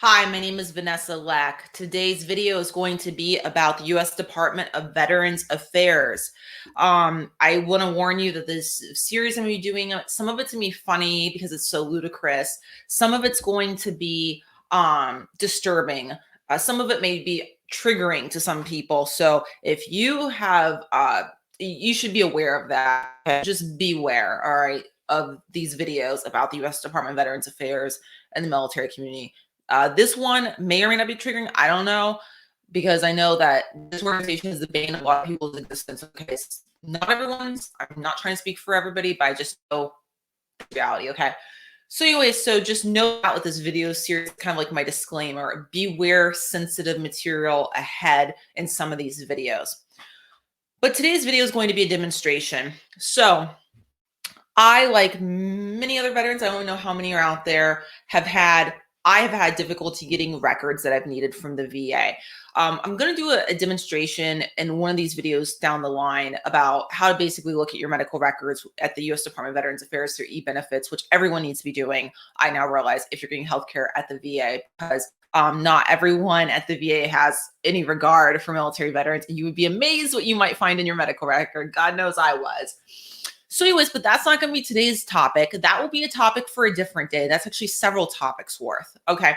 Hi, my name is Vanessa Lech. Today's video is going to be about the U.S. Department of Veterans Affairs. I want to warn you that this series I'm going to be doing, some of it's going to be funny because it's so ludicrous. Some of it's going to be disturbing. Some of it may be triggering to some people. So if you have, you should be aware of that. Just beware, all right, of these videos about the U.S. Department of Veterans Affairs and the military community. This one may or may not be triggering. I don't know, because I know that this organization is the bane of a lot of people's existence. Okay, not everyone's. I'm not trying to speak for everybody, but I just know reality. Okay. So anyway, so just know that with this video series, kind of like my disclaimer, beware sensitive material ahead in some of these videos. But today's video is going to be a demonstration. So I, like many other veterans, I don't know how many are out there, I have had difficulty getting records that I've needed from the VA. I'm going to do a demonstration in one of these videos down the line about how to basically look at your medical records at the U.S. Department of Veterans Affairs through e-benefits, which everyone needs to be doing. I now realize if you're getting healthcare at the VA, because not everyone at the VA has any regard for military veterans. And you would be amazed what you might find in your medical record. God knows I was. So anyways, but that's not going to be today's topic. That will be a topic for a different day. That's actually several topics worth. Okay.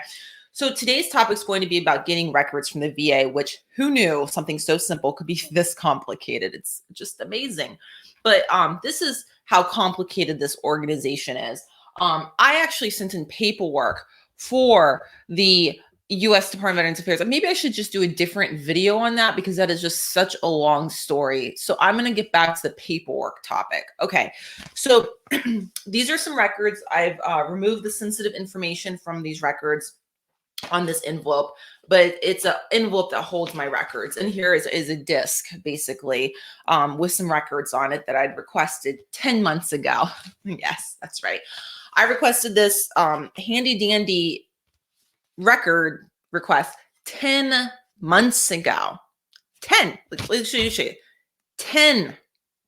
So today's topic is going to be about getting records from the VA, which who knew something so simple could be this complicated? It's just amazing. But this is how complicated this organization is. I actually sent in paperwork for the U.S. Department of Veterans Affairs. Maybe I should just do a different video on that because that is just such a long story. So I'm going to get back to the paperwork topic. Okay. So these are some records. I've removed the sensitive information from these records on this envelope, but it's an envelope that holds my records. And here is a disc basically with some records on it that I'd requested 10 months ago. Yes, that's right. I requested this handy dandy record request 10 months ago. 10. Let's show you. 10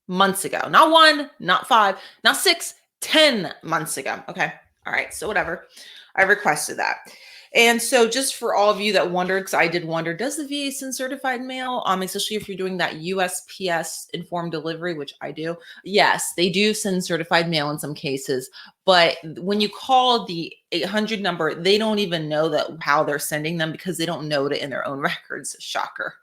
months ago. Not 1, not 5, not 6, 10 months ago. Okay. All right. So whatever. I requested that. And so just for all of you that wondered, because I did wonder, does the VA send certified mail? Especially if you're doing that USPS informed delivery, which I do. Yes, they do send certified mail in some cases. But when you call the 800 number, they don't even know that how they're sending them because they don't note it in their own records. Shocker.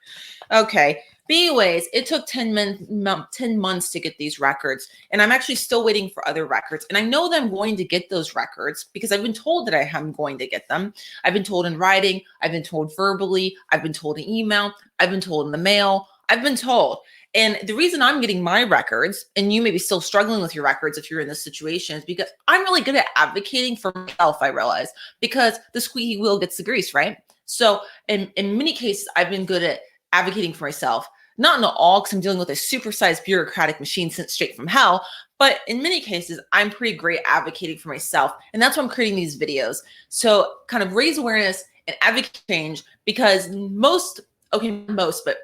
Okay. But anyways, it took 10 months to get these records. And I'm actually still waiting for other records. And I know that I'm going to get those records because I've been told that I am going to get them. I've been told in writing. I've been told verbally. I've been told in email. I've been told in the mail. I've been told. And the reason I'm getting my records, and you may be still struggling with your records if you're in this situation, is because I'm really good at advocating for myself, I realize, because the squeaky wheel gets the grease, right? So in many cases, I've been good at advocating for myself. Not in all, because I'm dealing with a supersized bureaucratic machine sent straight from hell. But in many cases, I'm pretty great advocating for myself. And that's why I'm creating these videos. So kind of raise awareness and advocate change, because but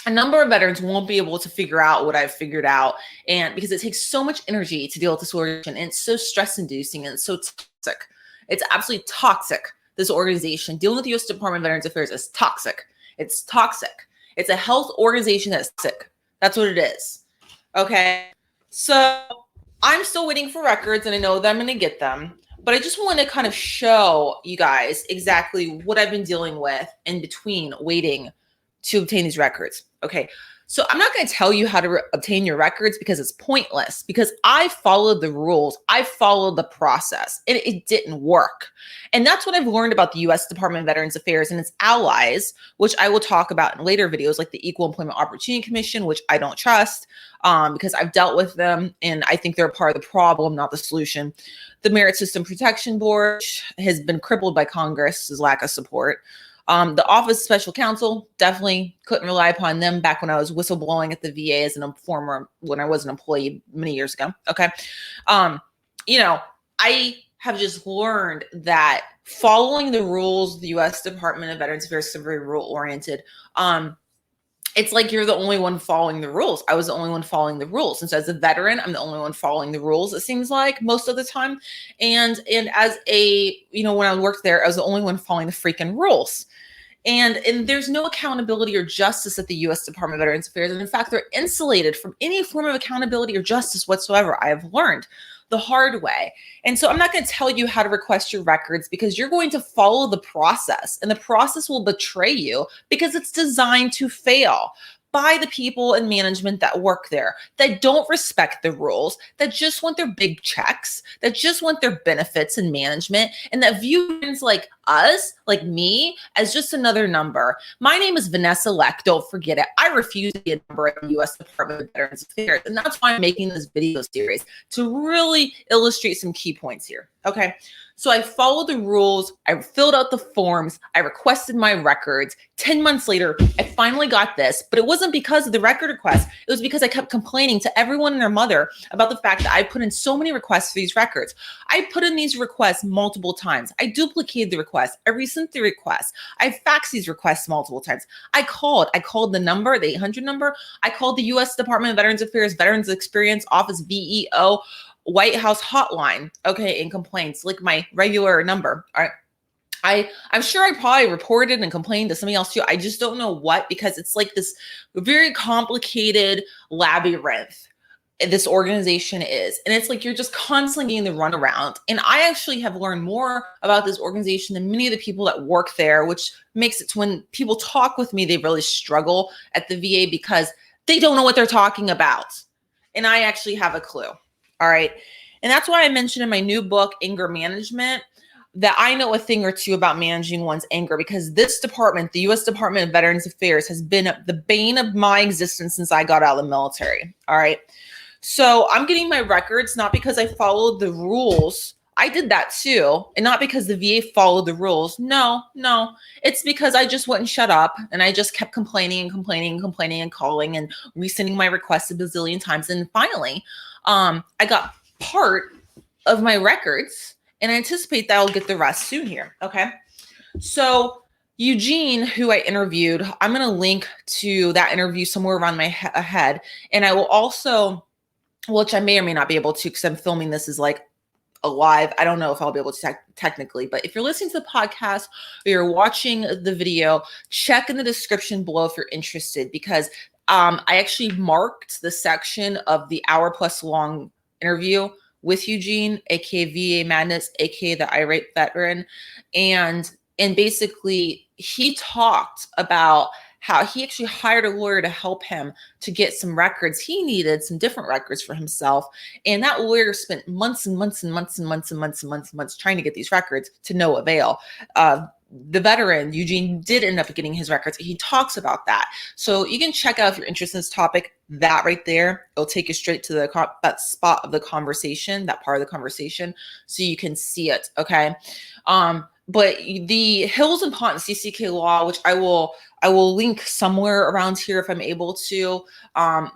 a number of veterans won't be able to figure out what I've figured out. And because it takes so much energy to deal with this organization, and it's so stress inducing and it's so toxic. It's absolutely toxic. This organization dealing with the U.S. Department of Veterans Affairs is toxic. It's toxic. It's a health organization that's sick. That's what it is. Okay. So I'm still waiting for records, and I know that I'm going to get them. But I just want to kind of show you guys exactly what I've been dealing with in between waiting to obtain these records. Okay. So I'm not going to tell you how to obtain your records because it's pointless, because I followed the rules. I followed the process and it didn't work. And that's what I've learned about the U.S. Department of Veterans Affairs and its allies, which I will talk about in later videos, like the Equal Employment Opportunity Commission, which I don't trust because I've dealt with them and I think they're part of the problem, not the solution. The Merit System Protection Board has been crippled by Congress's lack of support. The Office of Special Counsel, definitely couldn't rely upon them back when I was whistleblowing at the VA as when I was an employee many years ago. Okay. I have just learned that following the rules, the U.S. Department of Veterans Affairs is very rule oriented. it's like you're the only one following the rules. I was the only one following the rules. And so as a veteran, I'm the only one following the rules, it seems like most of the time. And as a, when I worked there, I was the only one following the freaking rules. And there's no accountability or justice at the U.S. Department of Veterans Affairs. And in fact, they're insulated from any form of accountability or justice whatsoever, I have learned the hard way. And so I'm not going to tell you how to request your records, because you're going to follow the process, and the process will betray you because it's designed to fail by the people in management that work there, that don't respect the rules, that just want their big checks, that just want their benefits and management, and that view things like us, like me, as just another number. My name is Vanessa Lech. Don't forget it. I refuse to be a number at the U.S. Department of Veterans Affairs. And that's why I'm making this video series, to really illustrate some key points here. Okay. So I followed the rules. I filled out the forms. I requested my records. 10 months later, I finally got this, but it wasn't because of the record request. It was because I kept complaining to everyone and their mother about the fact that I put in so many requests for these records. I put in these requests multiple times. I duplicated the request. I resent the request. I faxed these requests multiple times. I called the number, the 800 number. I called the U.S. Department of Veterans Affairs, Veterans Experience Office, VEO, White House hotline, okay, in complaints, like my regular number. All right. I'm sure I probably reported and complained to somebody else too. I just don't know what, because it's like this very complicated labyrinth this organization is. And it's like you're just constantly getting the runaround. And I actually have learned more about this organization than many of the people that work there, which makes it to when people talk with me, they really struggle at the VA because they don't know what they're talking about. And I actually have a clue. All right. And that's why I mentioned in my new book, Anger Management, that I know a thing or two about managing one's anger, because this department, the U.S. Department of Veterans Affairs, has been the bane of my existence since I got out of the military. All right. So I'm getting my records not because I followed the rules. I did that too. And not because the VA followed the rules. No. It's because I just wouldn't shut up. And I just kept complaining and calling and resending my requests a bazillion times. And finally, I got part of my records, and I anticipate that I'll get the rest soon here. Okay. So Eugene, who I interviewed, I'm going to link to that interview somewhere around my head. And I will also, which I may or may not be able to, because I'm filming this is like alive. I don't know if I'll be able to technically, but if you're listening to the podcast or you're watching the video, check in the description below if you're interested, because I actually marked the section of the hour plus long interview with Eugene, aka VA Madness, aka the irate veteran. And basically he talked about how he actually hired a lawyer to help him to get some records. He needed some different records for himself. And that lawyer spent months and months and months and months and months and months and months trying to get these records to no avail. The veteran, Eugene, did end up getting his records. He talks about that. So you can check out if you're interested in this topic, that right there. It'll take you straight to that spot of the conversation, that part of the conversation, so you can see it. Okay. But the Hills and Ponton CCK law, which I will link somewhere around here if I'm able to.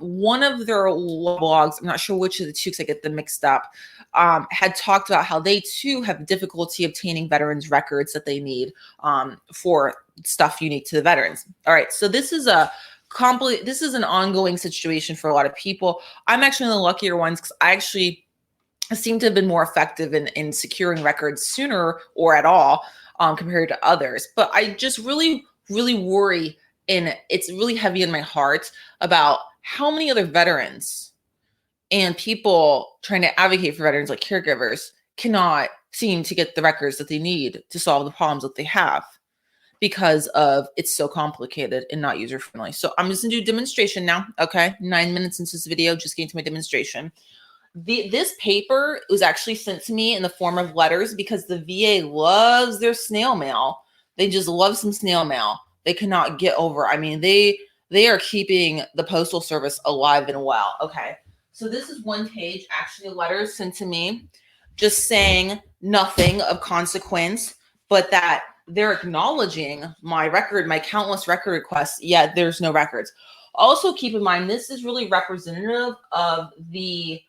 One of their blogs, I'm not sure which of the two because I get them mixed up, had talked about how they too have difficulty obtaining veterans records that they need for stuff unique to the veterans. All right, so this is an ongoing situation for a lot of people. I'm actually one of the luckier ones because I actually seem to have been more effective in securing records sooner or at all compared to others. But I just really worry, and it's really heavy in my heart about how many other veterans and people trying to advocate for veterans, like caregivers, cannot seem to get the records that they need to solve the problems that they have because of it's so complicated and not user friendly. So I'm just gonna do a demonstration now. Okay, 9 minutes into this video, just getting to my demonstration. This paper was actually sent to me in the form of letters because the VA loves their snail mail. They just love some snail mail. They cannot get over. I mean, they are keeping the Postal Service alive and well. Okay. So this is one page, actually, letters sent to me, just saying nothing of consequence, but that they're acknowledging my record, my countless record requests, yet there's no records. Also keep in mind, this is really representative of the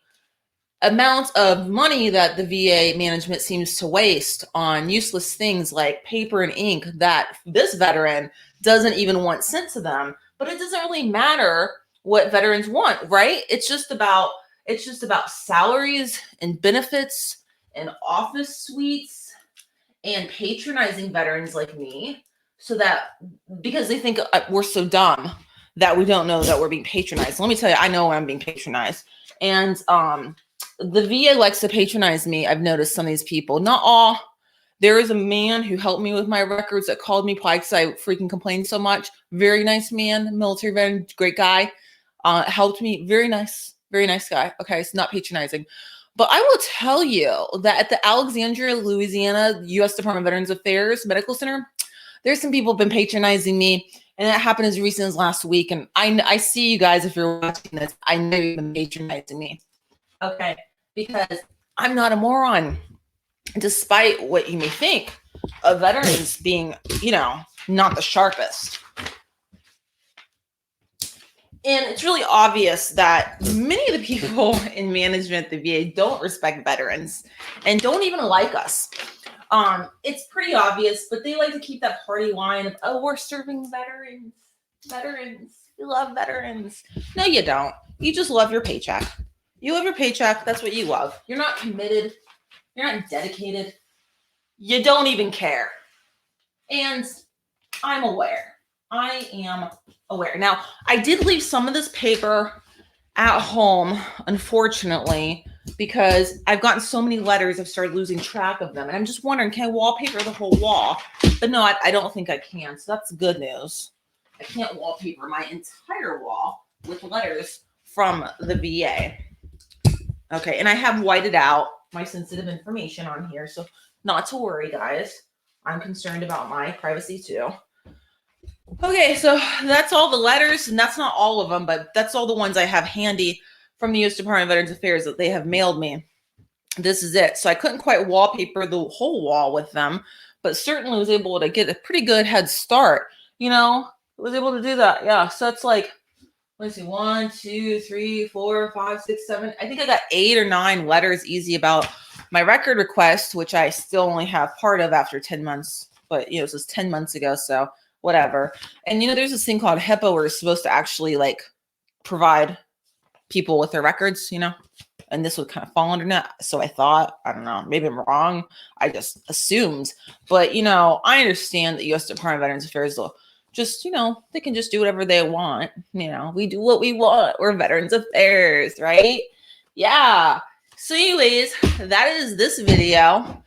amount of money that the VA management seems to waste on useless things like paper and ink that this veteran doesn't even want sent to them, but it doesn't really matter what veterans want, right? It's just about salaries and benefits and office suites and patronizing veterans like me, so that because they think we're so dumb that we don't know that we're being patronized. Let me tell you, I know I'm being patronized. And the VA likes to patronize me. I've noticed some of these people, not all. There is a man who helped me with my records that called me probably because I freaking complained so much. Very nice man, military veteran, great guy. Helped me. Very nice guy. Okay, it's not patronizing. But I will tell you that at the Alexandria, Louisiana, U.S. Department of Veterans Affairs Medical Center, there's some people have been patronizing me. And that happened as recent as last week. And I see you guys, if you're watching this, I know you've been patronizing me. Okay, because I'm not a moron. Despite what you may think of veterans being, not the sharpest. And it's really obvious that many of the people in management at the VA don't respect veterans and don't even like us. It's pretty obvious, but they like to keep that party line of, oh, we're serving veterans. We love veterans. No, you don't. You just love your paycheck. You love your paycheck. That's what you love. You're not committed. You're not dedicated. You don't even care. And I'm aware. I am aware. Now, I did leave some of this paper at home, unfortunately, because I've gotten so many letters, I've started losing track of them. And I'm just wondering, can I wallpaper the whole wall? But no, I don't think I can. So that's good news. I can't wallpaper my entire wall with letters from the VA. Okay, and I have whited out my sensitive information on here. So not to worry, guys. I'm concerned about my privacy too. Okay, so that's all the letters, and that's not all of them, but that's all the ones I have handy from the U.S. Department of Veterans Affairs that they have mailed me. This is it. So I couldn't quite wallpaper the whole wall with them, but certainly was able to get a pretty good head start. Was able to do that. Yeah, so it's like, let's see, 1, 2, 3, 4, 5, 6, 7. I think I got 8 or 9 letters easy about my record request, which I still only have part of after 10 months. But, this was 10 months ago, so whatever. And, there's this thing called HIPAA where it's supposed to actually, provide people with their records, and this would kind of fall under that. So I thought, I don't know, maybe I'm wrong. I just assumed. But, I understand that U.S. Department of Veterans Affairs will just, they can just do whatever they want. We do what we want. We're Veterans Affairs, right? Yeah. So anyways, that is this video.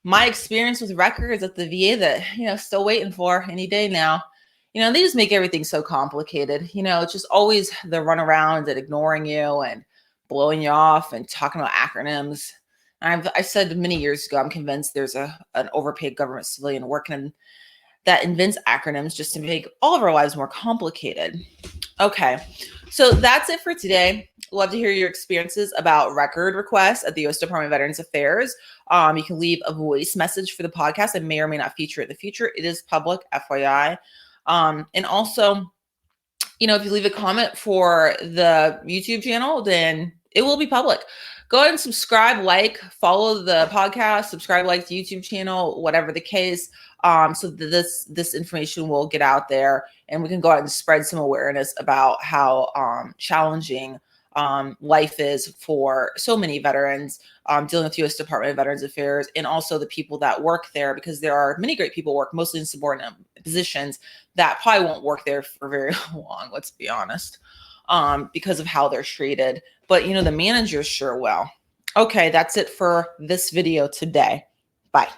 My experience with records at the VA that, still waiting for any day now. They just make everything so complicated. It's just always the runaround and ignoring you and blowing you off and talking about acronyms. I said many years ago, I'm convinced there's an overpaid government civilian working that invents acronyms just to make all of our lives more complicated. Okay, so that's it for today. Love to hear your experiences about record requests at the U.S. Department of Veterans Affairs. You can leave a voice message for the podcast. I may or may not feature it in the future. It is public, FYI. And also, if you leave a comment for the YouTube channel, then it will be public. Go ahead and subscribe, follow the podcast, subscribe, the YouTube channel, whatever the case. So that this information will get out there and we can go out and spread some awareness about how challenging life is for so many veterans dealing with U.S. Department of Veterans Affairs and also the people that work there, because there are many great people work mostly in subordinate positions that probably won't work there for very long, let's be honest, because of how they're treated. But, the managers sure will. Okay, that's it for this video today. Bye.